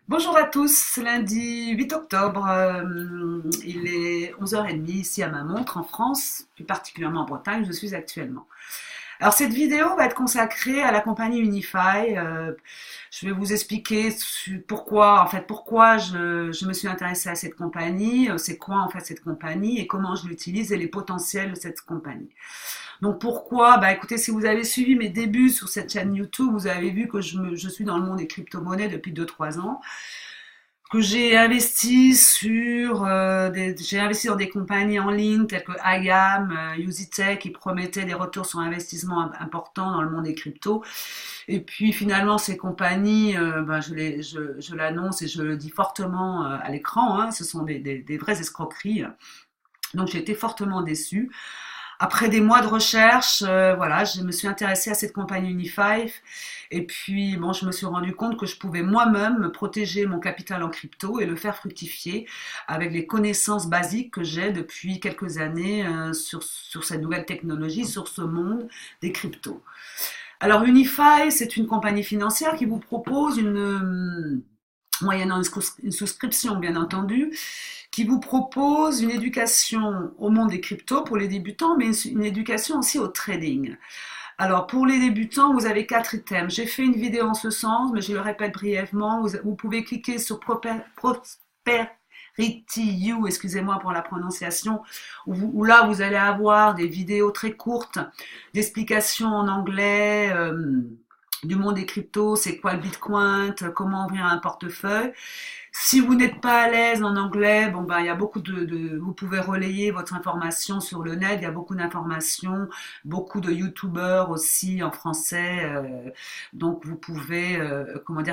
Bonjour à tous, lundi 8 octobre, il est 11h30 ici à ma montre en France, plus particulièrement en Bretagne où je suis actuellement. Alors cette vidéo va être consacrée à la compagnie Unify. Je vais vous expliquer pourquoi je me suis intéressée à cette compagnie, c'est quoi en fait cette compagnie et comment je l'utilise et les potentiels de cette compagnie. Donc pourquoi? Bah écoutez, si vous avez suivi mes débuts sur cette chaîne YouTube, vous avez vu que je suis dans le monde des crypto-monnaies depuis 2-3 ans, que j'ai investi dans des compagnies en ligne telles que IAM, UsiTech, qui promettaient des retours sur investissement importants dans le monde des cryptos. Et puis finalement, ces compagnies, je l'annonce et je le dis fortement à l'écran, hein, ce sont des vraies escroqueries. Donc j'ai été fortement déçue. Après des mois de recherche, voilà, je me suis intéressée à cette compagnie Unify et puis bon, je me suis rendu compte que je pouvais moi-même me protéger mon capital en crypto et le faire fructifier avec les connaissances basiques que j'ai depuis quelques années sur cette nouvelle technologie, sur ce monde des cryptos. Alors Unify, c'est une compagnie financière qui vous propose moyennant une souscription bien entendu, qui vous propose une éducation au monde des cryptos pour les débutants, mais une éducation aussi au trading. Alors pour les débutants, vous avez 4 items. J'ai fait une vidéo en ce sens, mais je le répète brièvement. Vous pouvez cliquer sur Prosperity You, excusez-moi pour la prononciation, où là vous allez avoir des vidéos très courtes d'explications en anglais. Du monde des cryptos, c'est quoi le Bitcoin, comment ouvrir un portefeuille. Si vous n'êtes pas à l'aise en anglais, bon ben il y a beaucoup vous pouvez relayer votre information sur le net. Il y a beaucoup d'informations, beaucoup de YouTubeurs aussi en français, donc vous pouvez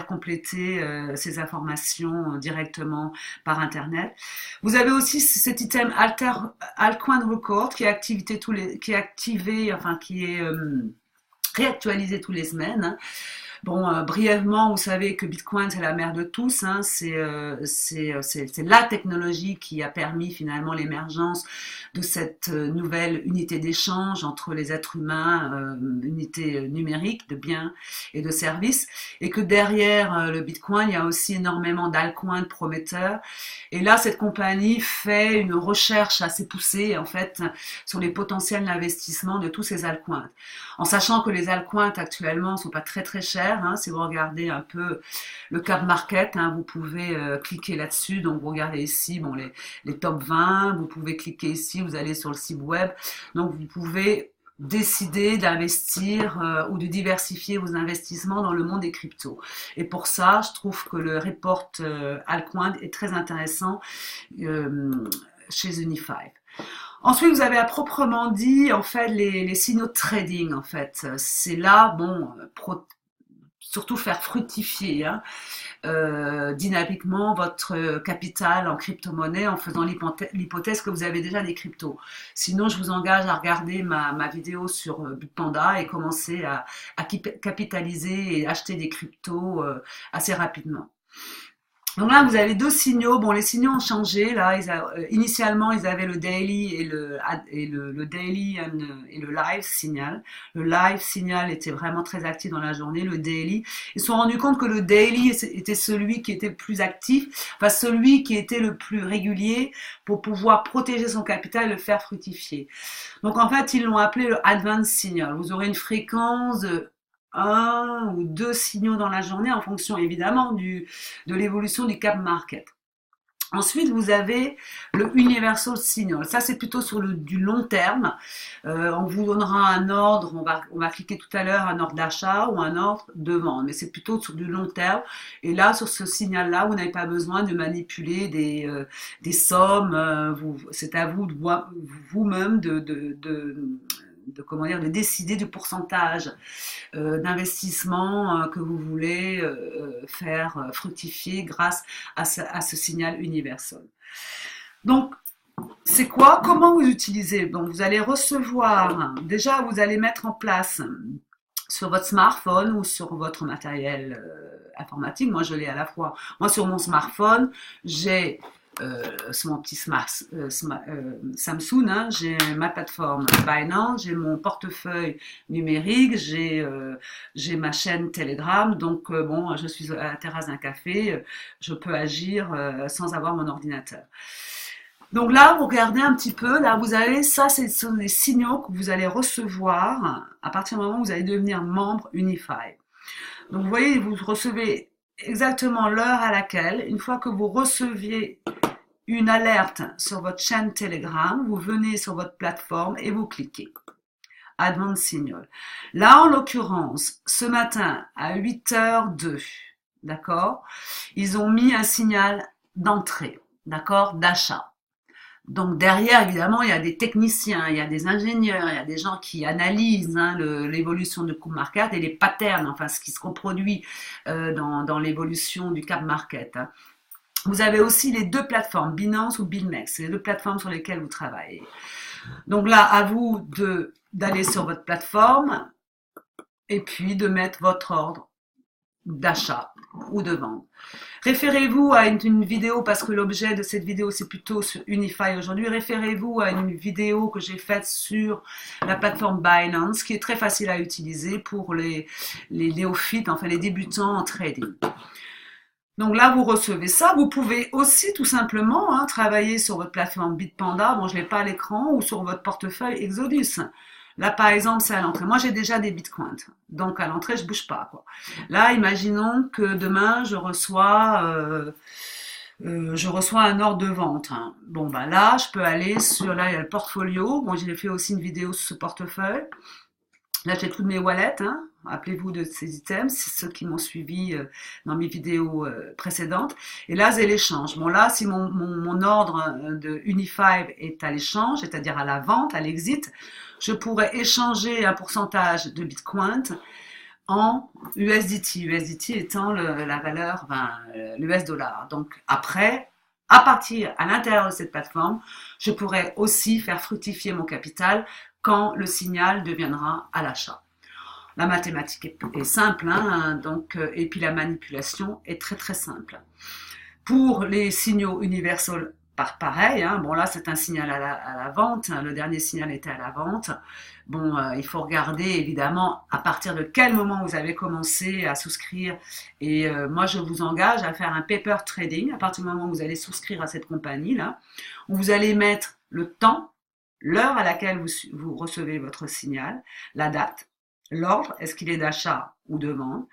compléter ces informations directement par internet. Vous avez aussi cet item Altcoin Record qui est activé, enfin qui est réactualisé tous les semaines, hein. Bon, brièvement, vous savez que Bitcoin, c'est la mère de tous, hein. C'est la technologie qui a permis finalement l'émergence de cette nouvelle unité d'échange entre les êtres humains, unité numérique de biens et de services, et que derrière le Bitcoin, il y a aussi énormément d'altcoins prometteurs. Et là, cette compagnie fait une recherche assez poussée, en fait, sur les potentiels d'investissement de tous ces altcoins. En sachant que les altcoins actuellement ne sont pas très très chers, hein. Si vous regardez un peu le cap market, hein, vous pouvez cliquer là-dessus. Donc vous regardez ici bon, les top 20, vous pouvez cliquer ici, vous allez sur le site web. Donc vous pouvez décider d'investir ou de diversifier vos investissements dans le monde des cryptos. Et pour ça, je trouve que le report Altcoin est très intéressant chez Unify. Ensuite, vous avez à proprement dit en fait les signaux de trading en fait. C'est là bon surtout faire fructifier, hein, dynamiquement votre capital en crypto-monnaie en faisant l'hypothèse que vous avez déjà des cryptos. Sinon, je vous engage à regarder ma vidéo sur Bitpanda et commencer à capitaliser et acheter des cryptos assez rapidement. Donc là, vous avez 2 signaux. Bon, les signaux ont changé. Là, initialement, ils avaient le daily le daily et le live signal. Le live signal était vraiment très actif dans la journée. Le daily, ils se sont rendus compte que le daily était celui qui était le plus actif, enfin celui qui était le plus régulier pour pouvoir protéger son capital et le faire fructifier. Donc en fait, ils l'ont appelé le advanced signal. Vous aurez une fréquence de 1 ou 2 signaux dans la journée en fonction évidemment de l'évolution du cap market. Ensuite, vous avez le universal signal. Ça, c'est plutôt sur du long terme. On vous donnera un ordre, on va cliquer tout à l'heure un ordre d'achat ou un ordre de vente, mais c'est plutôt sur du long terme. Et là, sur ce signal-là, vous n'avez pas besoin de manipuler des sommes. C'est à vous vous-même de décider du pourcentage d'investissement que vous voulez faire fructifier grâce à ce signal universel. Donc, c'est quoi? Comment vous utilisez? Donc, vous allez recevoir, déjà, vous allez mettre en place sur votre smartphone ou sur votre matériel informatique. Moi, je l'ai à la fois. Moi, sur mon smartphone, j'ai sur mon petit Samsung, hein, j'ai ma plateforme Binance, j'ai mon portefeuille numérique, j'ai ma chaîne Telegram, donc bon, je suis à la terrasse d'un café, je peux agir sans avoir mon ordinateur. Donc là, vous regardez un petit peu, là vous avez, ça ce sont des signaux que vous allez recevoir à partir du moment où vous allez devenir membre Unify. Donc vous voyez, vous recevez exactement l'heure à laquelle, une fois que vous receviez une alerte sur votre chaîne Telegram, vous venez sur votre plateforme et vous cliquez. Advance Signal. Là, en l'occurrence, ce matin à 8h02, d'accord, ils ont mis un signal d'entrée, d'accord, d'achat. Donc derrière, évidemment, il y a des techniciens, il y a des ingénieurs, il y a des gens qui analysent hein, l'évolution de Cap Market et les patterns, enfin ce qui se reproduit dans l'évolution du Cap Market. Hein. Vous avez aussi les deux plateformes, Binance ou BitMEX, c'est les deux plateformes sur lesquelles vous travaillez. Donc là, à vous d'aller sur votre plateforme et puis de mettre votre ordre d'achat ou de vente. Référez-vous à une vidéo, parce que l'objet de cette vidéo c'est plutôt sur Unify aujourd'hui, référez-vous à une vidéo que j'ai faite sur la plateforme Binance, qui est très facile à utiliser pour les néophytes, enfin les débutants en trading. Donc là, vous recevez ça. Vous pouvez aussi tout simplement hein, travailler sur votre plateforme Bitpanda, bon je ne l'ai pas à l'écran, ou sur votre portefeuille Exodus. Là, par exemple, c'est à l'entrée. Moi, j'ai déjà des bitcoins. Donc, à l'entrée, je bouge pas, quoi. Là, imaginons que demain, je reçois un ordre de vente. Hein. Bon, bah là, je peux aller sur, là, il y a le portfolio. Bon, j'ai fait aussi une vidéo sur ce portefeuille. Là, j'ai toutes mes wallets. Hein. Rappelez-vous de ces items, c'est ceux qui m'ont suivi dans mes vidéos précédentes. Et là, c'est l'échange. Bon, là, si mon ordre de Unify est à l'échange, c'est-à-dire à la vente, à l'exit, je pourrais échanger un pourcentage de Bitcoin en USDT. USDT étant la valeur, enfin, l'US dollar. Donc, après, à l'intérieur de cette plateforme, je pourrais aussi faire fructifier mon capital quand le signal deviendra à l'achat. La mathématique est simple, hein, donc, et puis la manipulation est très très simple. Pour les signaux universels, pareil, hein, bon là c'est un signal à la vente, hein, le dernier signal était à la vente. Bon, il faut regarder évidemment à partir de quel moment vous avez commencé à souscrire. Et moi je vous engage à faire un paper trading à partir du moment où vous allez souscrire à cette compagnie là, où vous allez mettre le temps, l'heure à laquelle vous recevez votre signal, la date, l'ordre, est-ce qu'il est d'achat ou de vente,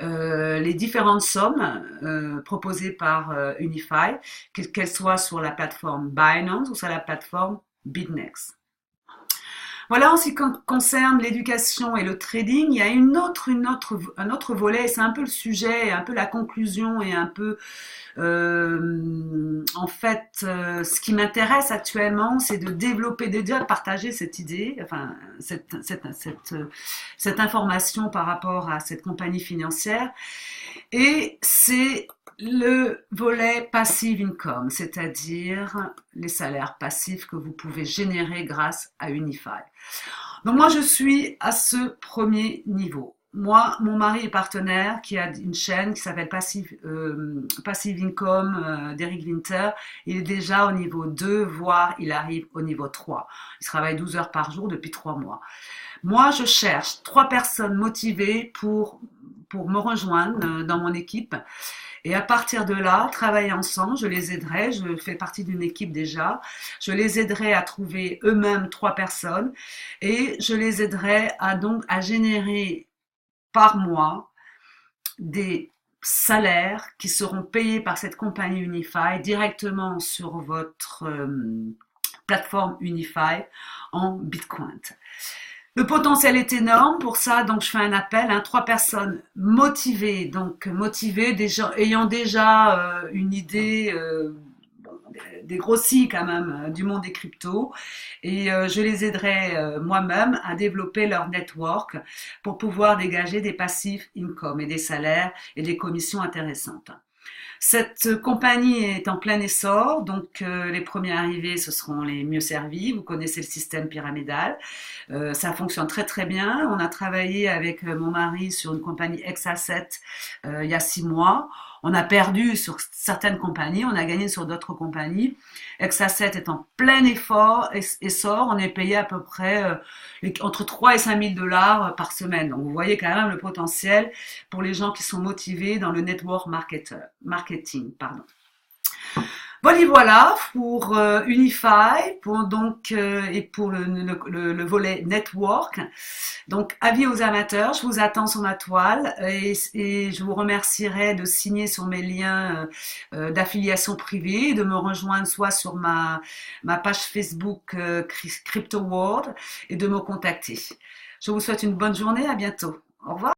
les différentes sommes proposées par Unify, qu'elles soient sur la plateforme Binance ou sur la plateforme BitMEX. Voilà, en ce qui concerne l'éducation et le trading, il y a un autre volet, c'est un peu le sujet, un peu la conclusion et un peu, en fait, ce qui m'intéresse actuellement, c'est de développer, déjà de partager cette idée, enfin, cette information par rapport à cette compagnie financière. Et c'est le volet passive income, c'est-à-dire les salaires passifs que vous pouvez générer grâce à Unify. Donc moi, je suis à ce premier niveau. Moi, mon mari est partenaire qui a une chaîne qui s'appelle Passive Income d'Eric Winter. Il est déjà au niveau 2, voire il arrive au niveau 3. Il travaille 12 heures par jour depuis 3 mois. Moi, je cherche 3 personnes motivées pour me rejoindre dans mon équipe. Et à partir de là, travailler ensemble, je les aiderai, je fais partie d'une équipe déjà, je les aiderai à trouver eux-mêmes 3 personnes et je les aiderai à générer par mois des salaires qui seront payés par cette compagnie Unify directement sur votre plateforme Unify en Bitcoin. Le potentiel est énorme, pour ça, donc je fais un appel, 3 personnes motivées, ayant déjà une idée des grossies quand même du monde des cryptos, et je les aiderai moi-même à développer leur network pour pouvoir dégager des passifs income et des salaires et des commissions intéressantes. Cette compagnie est en plein essor, donc les premiers arrivés, ce seront les mieux servis. Vous connaissez le système pyramidal. Ça fonctionne très très bien. On a travaillé avec mon mari sur une compagnie Exasset il y a 6 mois. On a perdu sur certaines compagnies, on a gagné sur d'autres compagnies. Exaset est en plein essor, on est payé à peu près entre 3 et 5 000 dollars par semaine. Donc vous voyez quand même le potentiel pour les gens qui sont motivés dans le marketing. Pardon. Bon, et voilà pour Unify, et pour le volet network. Donc, avis aux amateurs, je vous attends sur ma toile et je vous remercierai de signer sur mes liens d'affiliation privée, de me rejoindre soit sur ma page Facebook Crypto World et de me contacter. Je vous souhaite une bonne journée, à bientôt. Au revoir.